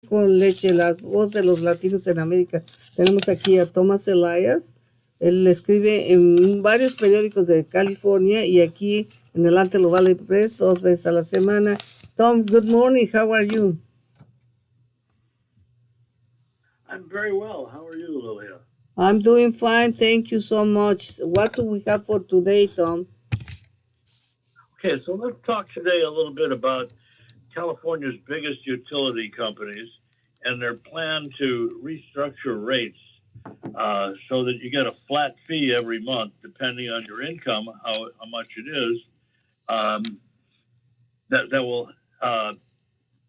con Leche, la voz de los latinos en América. Tenemos aquí a Thomas Elias. Él escribe en varios periódicos de California y aquí en el Antelope Valley Press 2 veces a la semana. Tom, good morning. How are you? I'm very well. How are you, Lilia? I'm doing fine. Thank you so much. What do we have for today, Tom? Okay, so let's talk today a little bit about California's biggest utility companies and their plan to restructure rates so that you get a flat fee every month, depending on your income, how much it is. That will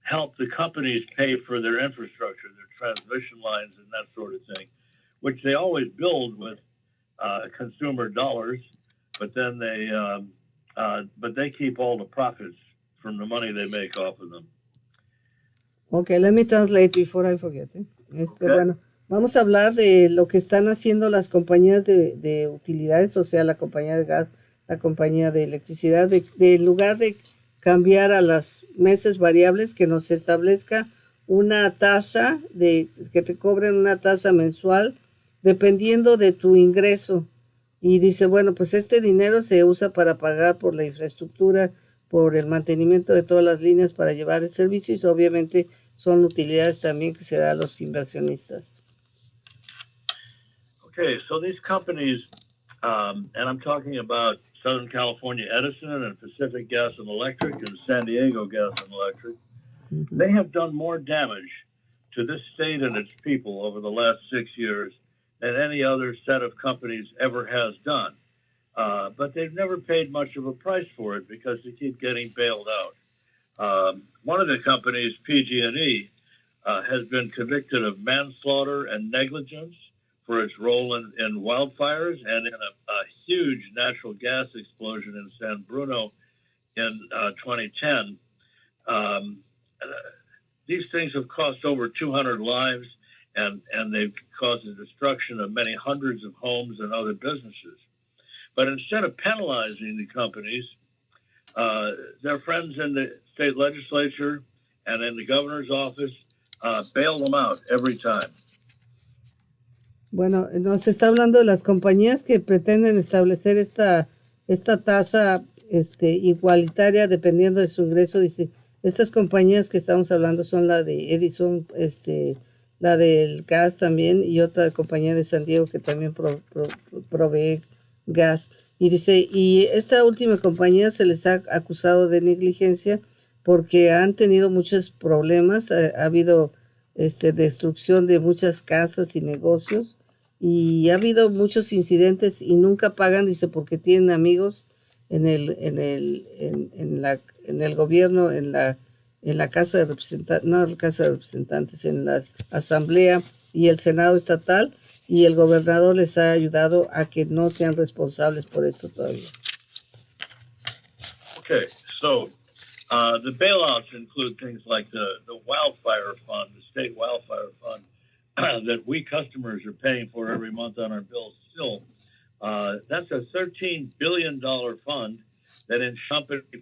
help the companies pay for their infrastructure, their transmission lines, and that sort of thing, which they always build with consumer dollars, but then they keep all the profits from the money they make off of them. Okay, let me translate before I forget. Okay. Bueno, vamos a hablar de lo que están haciendo las compañías de utilidades, o sea, la compañía de gas, la compañía de electricidad, en lugar de cambiar a las meses variables, que nos establezca una tasa, que te cobren una tasa mensual, dependiendo de tu ingreso. Y dice, bueno, pues este dinero se usa para pagar por la infraestructura, por el mantenimiento de todas las líneas para llevar el servicio y obviamente son utilidades también que se da a los inversionistas. Okay, so these companies, and I'm talking about Southern California Edison and Pacific Gas and Electric and San Diego Gas and Electric, they have done more damage to this state and its people over the last 6 years than any other set of companies ever has done. But they've never paid much of a price for it because they keep getting bailed out. One of the companies, PG&E, has been convicted of manslaughter and negligence for its role in wildfires and in a huge natural gas explosion in San Bruno in 2010. These things have cost over 200 lives, and they've caused the destruction of many hundreds of homes and other businesses. But instead of penalizing the companies, their friends in the state legislature and in the governor's office bail them out every time. Bueno, nos está hablando de las compañías que pretenden establecer esta tasa igualitaria dependiendo de su ingreso. Dice, estas compañías que estamos hablando son la de Edison, la del gas también, y otra compañía de San Diego que también provee gas. Y dice, y esta última compañía se les ha acusado de negligencia porque han tenido muchos problemas, ha habido destrucción de muchas casas y negocios, y ha habido muchos incidentes y nunca pagan, dice, porque tienen amigos en el gobierno, en la Casa de Representantes, no Casa de Representantes, en la Asamblea y el Senado estatal, y el gobernador les ha ayudado a que no sean responsables por esto todavía. Okay, so the bailouts include things like the wildfire fund, the state wildfire fund that we customers are paying for every month on our bills still. That's a $13 billion fund that encompasses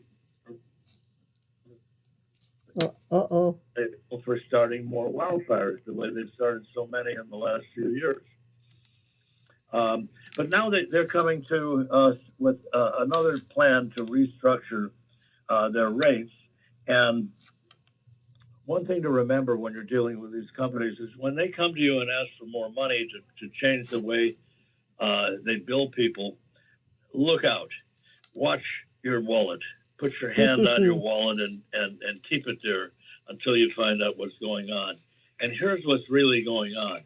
for starting more wildfires, the way they've started so many in the last few years. But now they're coming to us with another plan to restructure their rates. And one thing to remember when you're dealing with these companies is when they come to you and ask for more money to change the way they bill people, look out. Watch your wallet. Put your hand on your wallet and keep it there until you find out what's going on. And here's what's really going on.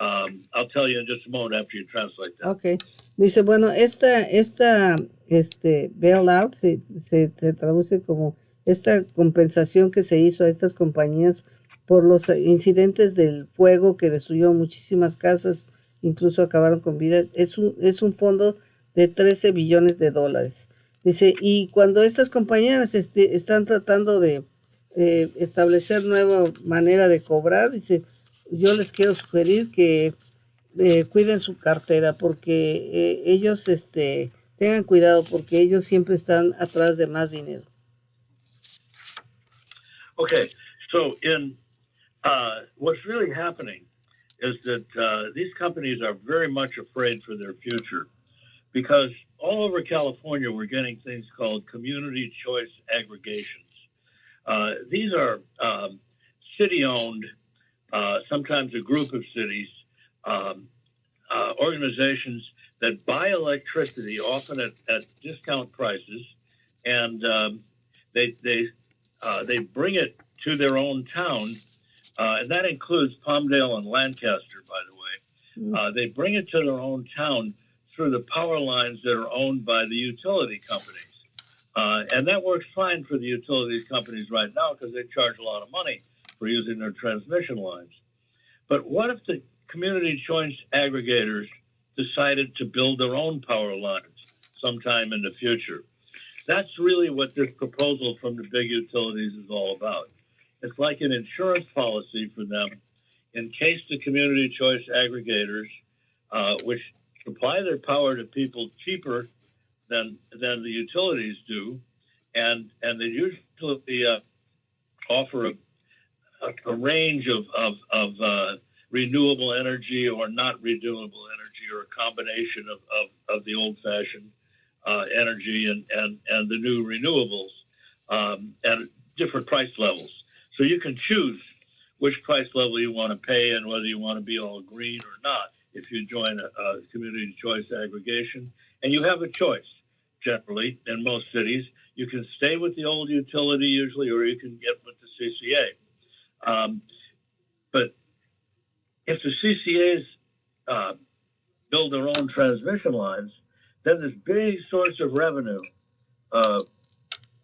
I'll tell you in just a moment after you translate that. Okay. Dice, bueno, esta bailout se traduce como esta compensación que se hizo a estas compañías por los incidentes del fuego que destruyó muchísimas casas, incluso acabaron con vidas. Es un fondo de $13 billones. Dice, y cuando estas compañías están tratando de establecer nueva manera de cobrar, dice, yo les quiero sugerir que cuiden su cartera porque ellos tengan cuidado porque ellos siempre están atrás de más dinero. Okay, so in What's really happening is that these companies are very much afraid for their future because all over California, we're getting things called community choice aggregations. These are city-owned, sometimes a group of cities, um, organizations that buy electricity, often at discount prices, and they they they bring it to their own town, and that includes Palmdale and Lancaster, by the way. They bring it to their own town through the power lines that are owned by the utility companies. And that works fine for the utilities companies right now because they charge a lot of money for using their transmission lines. But what if the community choice aggregators decided to build their own power lines sometime in the future? That's really what this proposal from the big utilities is all about. It's like an insurance policy for them in case the community choice aggregators, which supply their power to people cheaper than the utilities do, and they usually offer a range of renewable energy or not renewable energy, or a combination of the old-fashioned energy and the new renewables at different price levels. So you can choose which price level you want to pay and whether you want to be all green or not if you join a community choice aggregation. And you have a choice, generally, in most cities. You can stay with the old utility usually, or you can get with the CCA. But if the CCAs build their own transmission lines, then this big source of revenue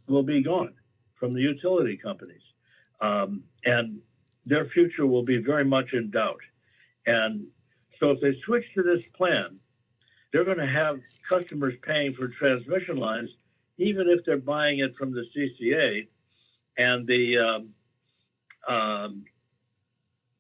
will be gone from the utility companies. And their future will be very much in doubt. And so if they switch to this plan, they're going to have customers paying for transmission lines, even if they're buying it from the CCA, and the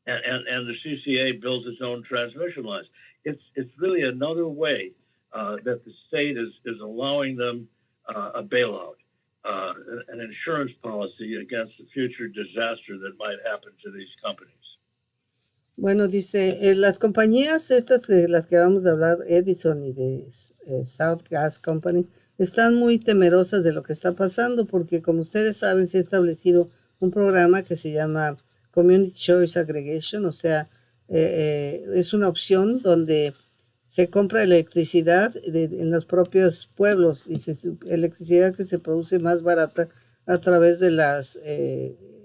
CCA builds its own transmission lines. It's really another way that the state is allowing them a bailout, an insurance policy against the future disaster that might happen to these companies. Bueno, dice, las compañías estas, las que vamos a hablar, Edison y de South Gas Company, están muy temerosas de lo que está pasando porque, como ustedes saben, se ha establecido un programa que se llama Community Choice Aggregation, o sea, es una opción donde se compra electricidad en los propios pueblos, y electricidad que se produce más barata a través de las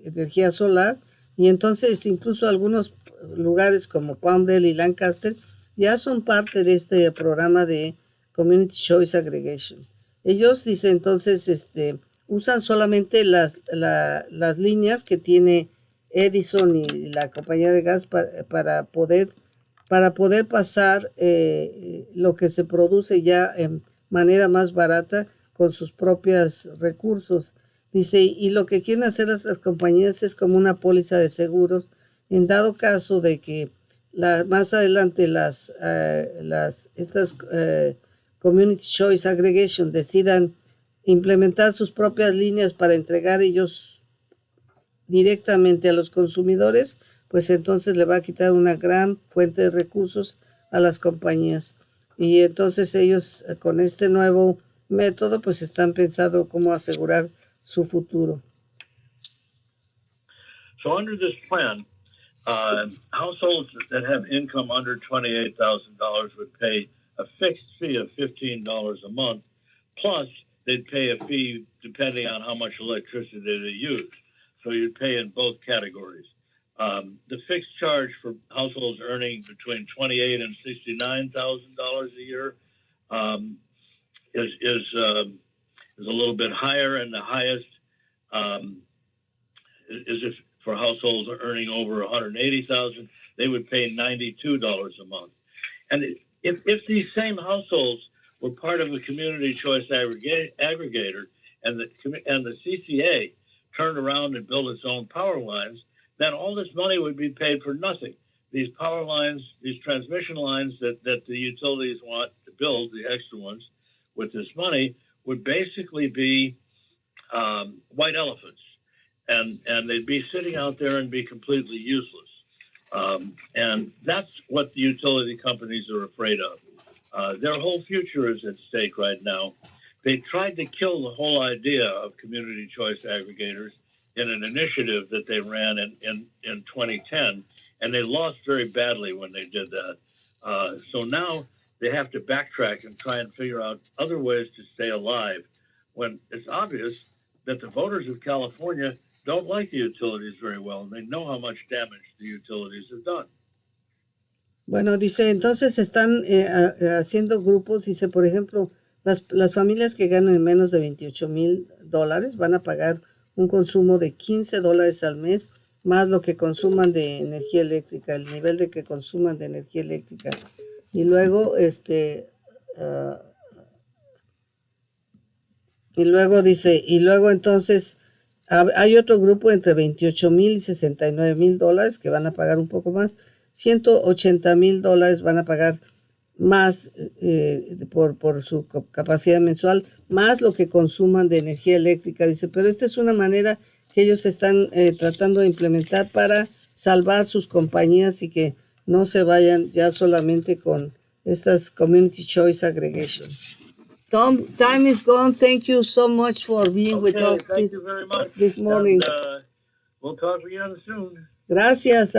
energía solar, y entonces incluso algunos lugares como Palmdale y Lancaster ya son parte de este programa de Community Choice Aggregation. Ellos, dice, entonces, usan solamente las líneas que tiene Edison y la compañía de gas para poder pasar lo que se produce ya en manera más barata con sus propios recursos. Dice, y lo que quieren hacer las compañías es como una póliza de seguros en dado caso de que más adelante estas Community Choice Aggregation decidan implementar sus propias líneas para entregar ellos directamente a los consumidores, pues entonces le va a quitar una gran fuente de recursos a las compañías. Y entonces ellos con este nuevo método pues están pensando cómo asegurar su futuro. So under this plan, households that have income under $28,000 would pay a fixed fee of $15 a month, plus they'd pay a fee depending on how much electricity they use. So you'd pay in both categories. The fixed charge for households earning between $28,000 and $69,000 a year is a little bit higher, and the highest is if for households earning over $180,000, they would pay $92 a month. And if these same households were part of a community choice aggregator, and the CCA turned around and built its own power lines, then all this money would be paid for nothing. These power lines, these transmission lines that the utilities want to build, the extra ones, with this money, would basically be white elephants. and they'd be sitting out there and be completely useless. And that's what the utility companies are afraid of. Their whole future is at stake right now. They tried to kill the whole idea of community choice aggregators in an initiative that they ran in 2010, and they lost very badly when they did that. So now they have to backtrack and try and figure out other ways to stay alive when it's obvious that the voters of California don't like the utilities very well, and they know how much damage the utilities have done. Bueno, dice, entonces están haciendo grupos, dice, por ejemplo, las familias que ganan menos de $28,000 van a pagar un consumo de $15 al mes, más lo que consuman de energía eléctrica, el nivel de que consuman de energía eléctrica. Y luego, dice, y luego entonces hay otro grupo entre $28,000 y $69,000 que van a pagar un poco más. $180,000 van a pagar más por su capacidad mensual, más lo que consuman de energía eléctrica. Dice, pero esta es una manera que ellos están tratando de implementar para salvar sus compañías y que no se vayan ya solamente con estas Community Choice Aggregation. Tom, time is gone. Thank you so much for being with us Thank you very much. this morning. And, we'll talk again soon. Gracias.